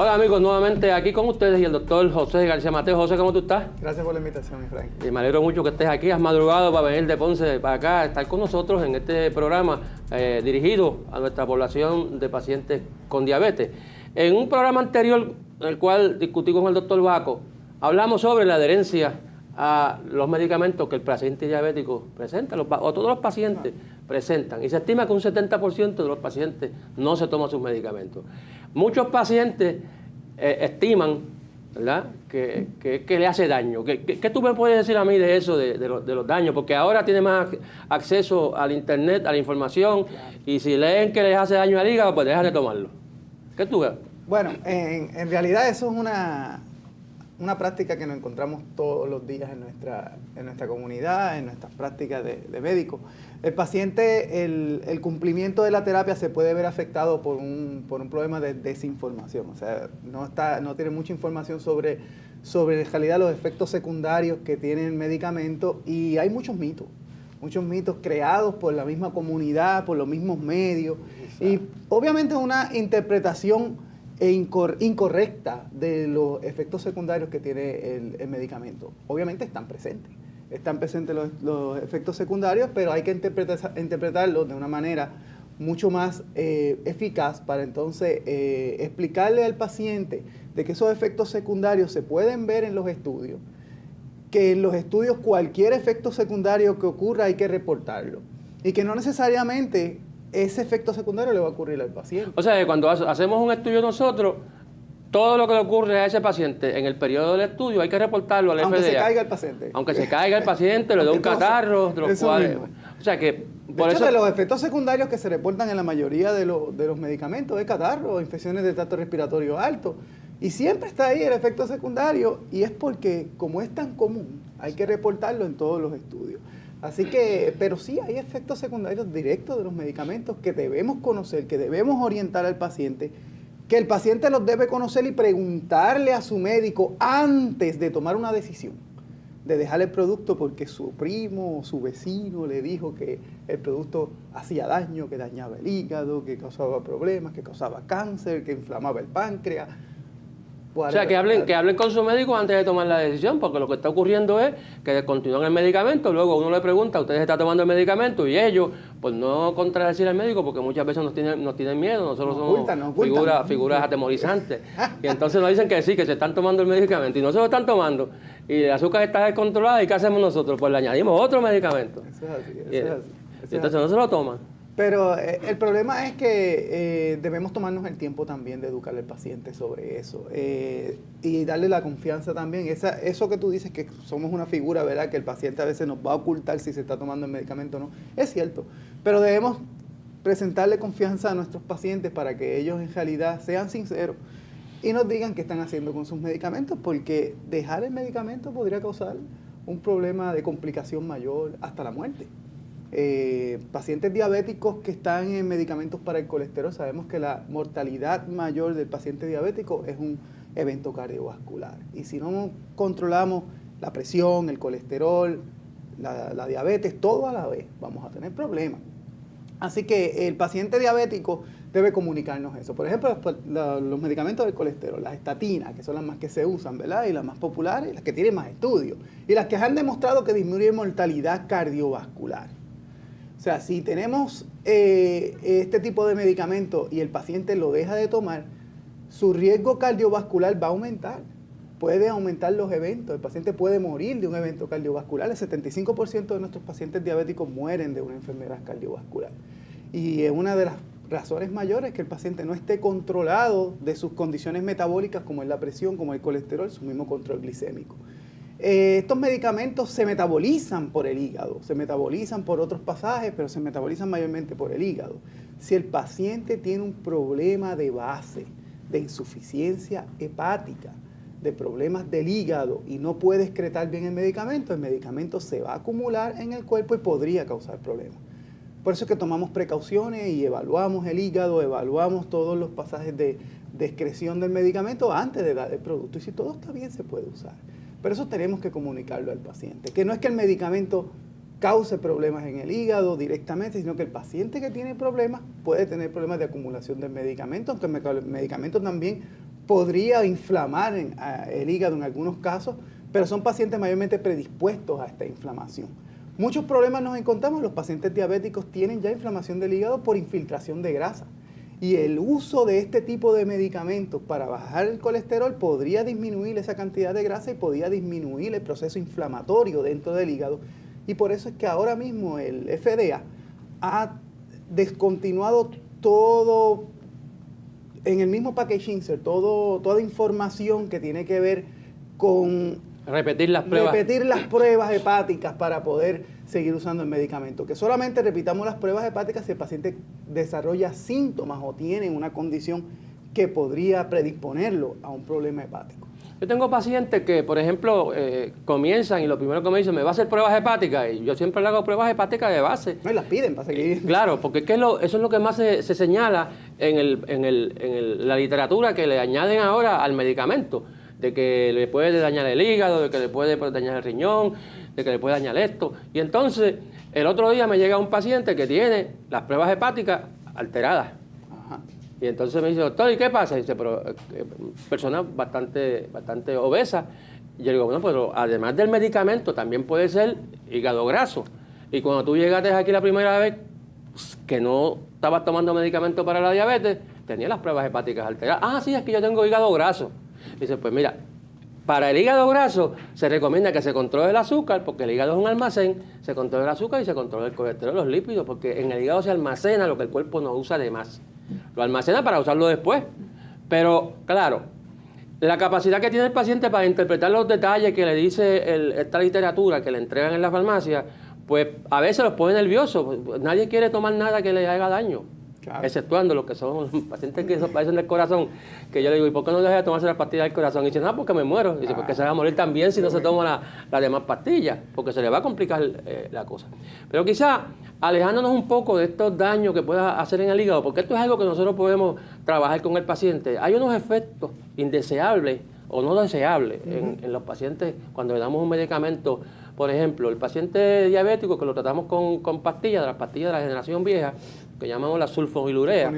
Hola amigos, nuevamente aquí con ustedes y el doctor José García Mateo. José, ¿cómo tú estás? Gracias por la invitación, Efraín. Y me alegro mucho que estés aquí, has madrugado para venir de Ponce para acá, estar con nosotros en este programa dirigido a nuestra población de pacientes con diabetes. En un programa anterior, en el cual discutí con el doctor Baco, hablamos sobre la adherencia a los medicamentos que el paciente diabético presenta, o todos los pacientes presentan, y se estima que un 70% de los pacientes no se toman sus medicamentos. Muchos pacientes estiman, ¿verdad?, que le hace daño. ¿Qué tú me puedes decir a mí de eso, de los daños? Porque ahora tiene más acceso al internet, a la información, y si leen que les hace daño al hígado, pues dejan de tomarlo. ¿Qué tú ves? Bueno, en realidad eso es una práctica que nos encontramos todos los días en nuestra comunidad, en nuestras prácticas de médicos. El paciente, el cumplimiento de la terapia se puede ver afectado por un problema de desinformación. O sea, no tiene mucha información sobre en realidad los efectos secundarios que tiene el medicamento, y hay muchos mitos creados por la misma comunidad, por los mismos medios. Exacto. Y obviamente una interpretación incorrecta de los efectos secundarios que tiene el medicamento. Obviamente están presentes los efectos secundarios, pero hay que interpretarlos de una manera mucho más eficaz para entonces explicarle al paciente de que esos efectos secundarios se pueden ver en los estudios, que en los estudios cualquier efecto secundario que ocurra hay que reportarlo, y que no necesariamente ese efecto secundario le va a ocurrir al paciente. O sea, que cuando hacemos un estudio nosotros, todo lo que le ocurre a ese paciente en el periodo del estudio hay que reportarlo al FDA. Aunque se caiga el paciente. Aunque se caiga el paciente, le dé un catarro, de los cuales... O sea que... Por eso, de los efectos secundarios que se reportan en la mayoría de los medicamentos es catarro, infecciones de tracto respiratorio alto. Y siempre está ahí el efecto secundario, y es porque, como es tan común, hay que reportarlo en todos los estudios. Así que, pero sí hay efectos secundarios directos de los medicamentos que debemos conocer, que debemos orientar al paciente, que el paciente los debe conocer y preguntarle a su médico antes de tomar una decisión de dejar el producto porque su primo o su vecino le dijo que el producto hacía daño, que dañaba el hígado, que causaba problemas, que causaba cáncer, que inflamaba el páncreas. O sea, que hablen con su médico antes de tomar la decisión, porque lo que está ocurriendo es que descontinúan el medicamento, luego uno le pregunta, ¿usted está tomando el medicamento? Y ellos, pues no contradecir al médico, porque muchas veces nos tienen miedo, nosotros somos figuras atemorizantes. Y entonces nos dicen que sí, que se están tomando el medicamento, y no se lo están tomando, y el azúcar está descontrolada, ¿y qué hacemos nosotros? Pues le añadimos otro medicamento. Eso es así, y entonces no se lo toman. Pero el problema es que debemos tomarnos el tiempo también de educar al paciente sobre eso, y darle la confianza también. Eso que tú dices, que somos una figura, ¿verdad?, que el paciente a veces nos va a ocultar si se está tomando el medicamento o no, es cierto. Pero debemos presentarle confianza a nuestros pacientes para que ellos en realidad sean sinceros y nos digan qué están haciendo con sus medicamentos, porque dejar el medicamento podría causar un problema de complicación mayor, hasta la muerte. Pacientes diabéticos que están en medicamentos para el colesterol, sabemos que la mortalidad mayor del paciente diabético es un evento cardiovascular, y si no controlamos la presión, el colesterol, la diabetes, todo a la vez, vamos a tener problemas. Así que el paciente diabético debe comunicarnos eso. Por ejemplo, los medicamentos del colesterol, las estatinas, que son las más que se usan, ¿verdad?, y las más populares, las que tienen más estudios, y las que han demostrado que disminuyen mortalidad cardiovascular. O sea, si tenemos este tipo de medicamento y el paciente lo deja de tomar, su riesgo cardiovascular va a aumentar. Puede aumentar los eventos. El paciente puede morir de un evento cardiovascular. El 75% de nuestros pacientes diabéticos mueren de una enfermedad cardiovascular. Y es una de las razones mayores que el paciente no esté controlado de sus condiciones metabólicas, como es la presión, como el colesterol, su mismo control glicémico. Estos medicamentos se metabolizan por el hígado, se metabolizan por otros pasajes, pero se metabolizan mayormente por el hígado. Si el paciente tiene un problema de base, de insuficiencia hepática, de problemas del hígado, y no puede excretar bien el medicamento se va a acumular en el cuerpo y podría causar problemas. Por eso es que tomamos precauciones y evaluamos el hígado, evaluamos todos los pasajes de excreción del medicamento antes de dar el producto. Y si todo está bien, se puede usar. Pero eso tenemos que comunicarlo al paciente, que no es que el medicamento cause problemas en el hígado directamente, sino que el paciente que tiene problemas puede tener problemas de acumulación del medicamento, aunque el medicamento también podría inflamar el hígado en algunos casos, pero son pacientes mayormente predispuestos a esta inflamación. Muchos problemas nos encontramos, los pacientes diabéticos tienen ya inflamación del hígado por infiltración de grasa. Y el uso de este tipo de medicamentos para bajar el colesterol podría disminuir esa cantidad de grasa y podría disminuir el proceso inflamatorio dentro del hígado. Y por eso es que ahora mismo el FDA ha descontinuado todo, en el mismo package insert, toda información que tiene que ver con repetir las pruebas hepáticas para poder seguir usando el medicamento. Que solamente repitamos las pruebas hepáticas si el paciente desarrolla síntomas o tiene una condición que podría predisponerlo a un problema hepático. Yo tengo pacientes que, por ejemplo, comienzan y lo primero que me dicen, ¿me va a hacer pruebas hepáticas? Y yo siempre le hago pruebas hepáticas de base. No, y las piden para seguir. Claro, porque eso es lo que más se señala en la literatura que le añaden ahora al medicamento. De que le puede dañar el hígado, de que le puede dañar el riñón, de que le puede dañar esto. Y entonces, el otro día me llega un paciente que tiene las pruebas hepáticas alteradas. Ajá. Y entonces me dice, doctor, ¿y qué pasa? Y dice, pero persona bastante obesa. Y yo digo, bueno, pero además del medicamento, también puede ser hígado graso. Y cuando tú llegaste aquí la primera vez, que no estabas tomando medicamento para la diabetes, tenía las pruebas hepáticas alteradas. Ah, sí, es que yo tengo hígado graso. Dice, pues mira, para el hígado graso se recomienda que se controle el azúcar, porque el hígado es un almacén, se controla el azúcar y se controla el colesterol, los lípidos, porque en el hígado se almacena lo que el cuerpo no usa de más. Lo almacena para usarlo después. Pero, claro, la capacidad que tiene el paciente para interpretar los detalles que le dice esta literatura que le entregan en la farmacia, pues a veces los pone nerviosos. Nadie quiere tomar nada que le haga daño. Claro. Exceptuando los que son pacientes que padecen del corazón, que yo le digo, ¿y por qué no deja de tomarse las pastillas del corazón? Y dice, no, porque me muero. Y dice, porque se va a morir también si no se toma las demás pastillas, porque se le va a complicar la cosa. Pero quizá alejándonos un poco de estos daños que pueda hacer en el hígado, porque esto es algo que nosotros podemos trabajar con el paciente. Hay unos efectos indeseables o no deseables en los pacientes cuando le damos un medicamento. Por ejemplo, el paciente diabético que lo tratamos con pastillas, de las pastillas de la generación vieja, que llamamos la sulfonilurea,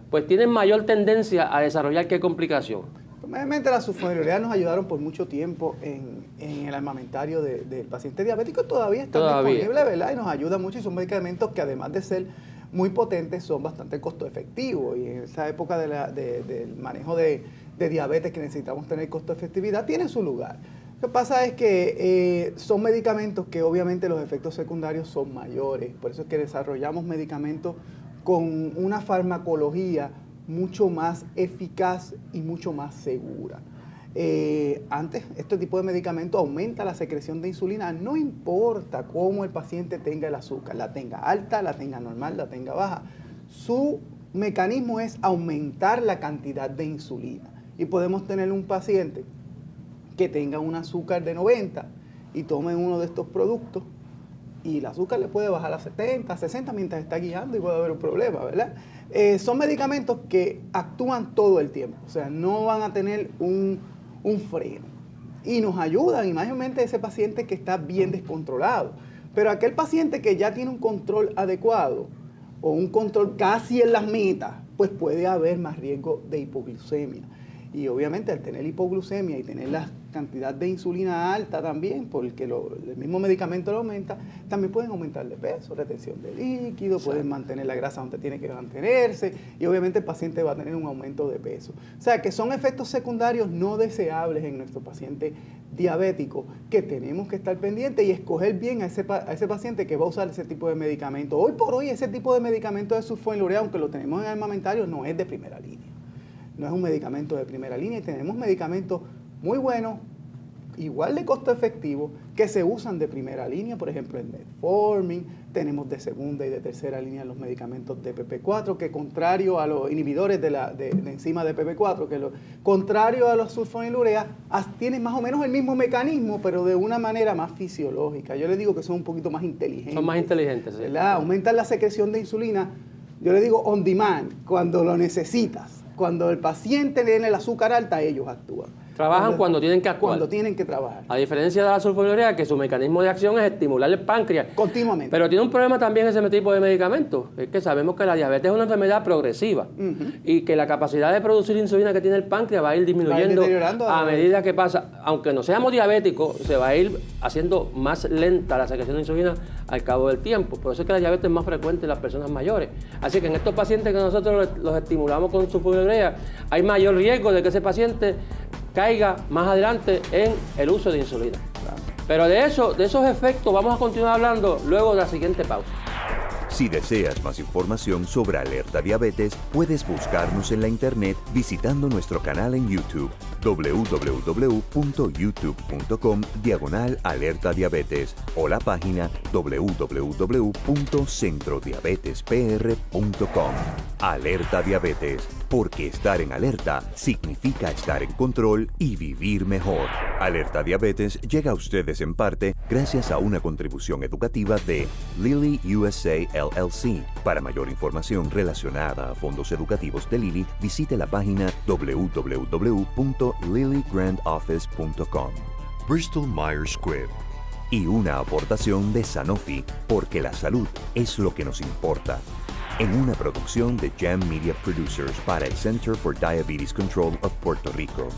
pues tienen mayor tendencia a desarrollar ¿qué complicación? Obviamente las sulfonilureas nos ayudaron por mucho tiempo en el armamentario del paciente diabético, todavía están disponibles, ¿verdad? Y nos ayudan mucho y son medicamentos que además de ser muy potentes son bastante costo efectivos y en esa época del manejo de diabetes que necesitamos tener costo efectividad tienen su lugar. Lo que pasa es que son medicamentos que obviamente los efectos secundarios son mayores, por eso es que desarrollamos medicamentos con una farmacología mucho más eficaz y mucho más segura. Antes, este tipo de medicamento aumenta la secreción de insulina, no importa cómo el paciente tenga el azúcar, la tenga alta, la tenga normal, la tenga baja. Su mecanismo es aumentar la cantidad de insulina. Y podemos tener un paciente que tenga un azúcar de 90 y tome uno de estos productos y el azúcar le puede bajar a 70, 60 mientras está guiando y puede haber un problema, ¿verdad? Son medicamentos que actúan todo el tiempo, o sea, no van a tener un freno y nos ayudan, y mayormente ese paciente que está bien descontrolado. Pero aquel paciente que ya tiene un control adecuado o un control casi en las metas, pues puede haber más riesgo de hipoglucemia. Y obviamente al tener hipoglucemia y tener la cantidad de insulina alta también, porque el mismo medicamento lo aumenta, también pueden aumentar de peso, retención de líquido, pueden mantener la grasa donde tiene que mantenerse y obviamente el paciente va a tener un aumento de peso. O sea que son efectos secundarios no deseables en nuestro paciente diabético que tenemos que estar pendientes y escoger bien a ese paciente que va a usar ese tipo de medicamento. Hoy por hoy ese tipo de medicamento de sulfonilurea, aunque lo tenemos en armamentario, no es de primera línea. No es un medicamento de primera línea y tenemos medicamentos muy buenos, igual de costo efectivo, que se usan de primera línea, por ejemplo el metformin, tenemos de segunda y de tercera línea los medicamentos de PP4, que contrario a los inhibidores de enzima de PP4, que contrario a los sulfonilureas, tienen más o menos el mismo mecanismo, pero de una manera más fisiológica. Yo les digo que son un poquito más inteligentes. Son más inteligentes, sí. ¿Verdad? Aumentan la secreción de insulina, yo les digo on demand, cuando lo necesitas. Cuando el paciente tiene el azúcar alta, ellos actúan. Trabajan cuando tienen que actuar. Cuando tienen que trabajar. A diferencia de la sulfonilurea, que su mecanismo de acción es estimular el páncreas. Continuamente. Pero tiene un problema también ese tipo de medicamentos. Es que sabemos que la diabetes es una enfermedad progresiva y que la capacidad de producir insulina que tiene el páncreas va a ir disminuyendo a medida que pasa. Aunque no seamos diabéticos, se va a ir haciendo más lenta la secreción de insulina al cabo del tiempo. Por eso es que la diabetes es más frecuente en las personas mayores. Así que en estos pacientes que nosotros los estimulamos con sulfonilurea, hay mayor riesgo de que ese paciente caiga más adelante en el uso de insulina. Pero de esos efectos vamos a continuar hablando luego de la siguiente pausa. Si deseas más información sobre Alerta Diabetes, puedes buscarnos en la internet visitando nuestro canal en YouTube, www.youtube.com/alertadiabetes o la página www.centrodiabetespr.com. Alerta Diabetes, porque estar en alerta significa estar en control y vivir mejor. Alerta Diabetes llega a ustedes en parte gracias a una contribución educativa de Lilly USA LLC. Para mayor información relacionada a fondos educativos de Lilly, visite la página www.lillygrandoffice.com. Bristol Myers Squibb. Y una aportación de Sanofi, porque la salud es lo que nos importa. En una producción de Jam Media Producers para el Center for Diabetes Control of Puerto Rico.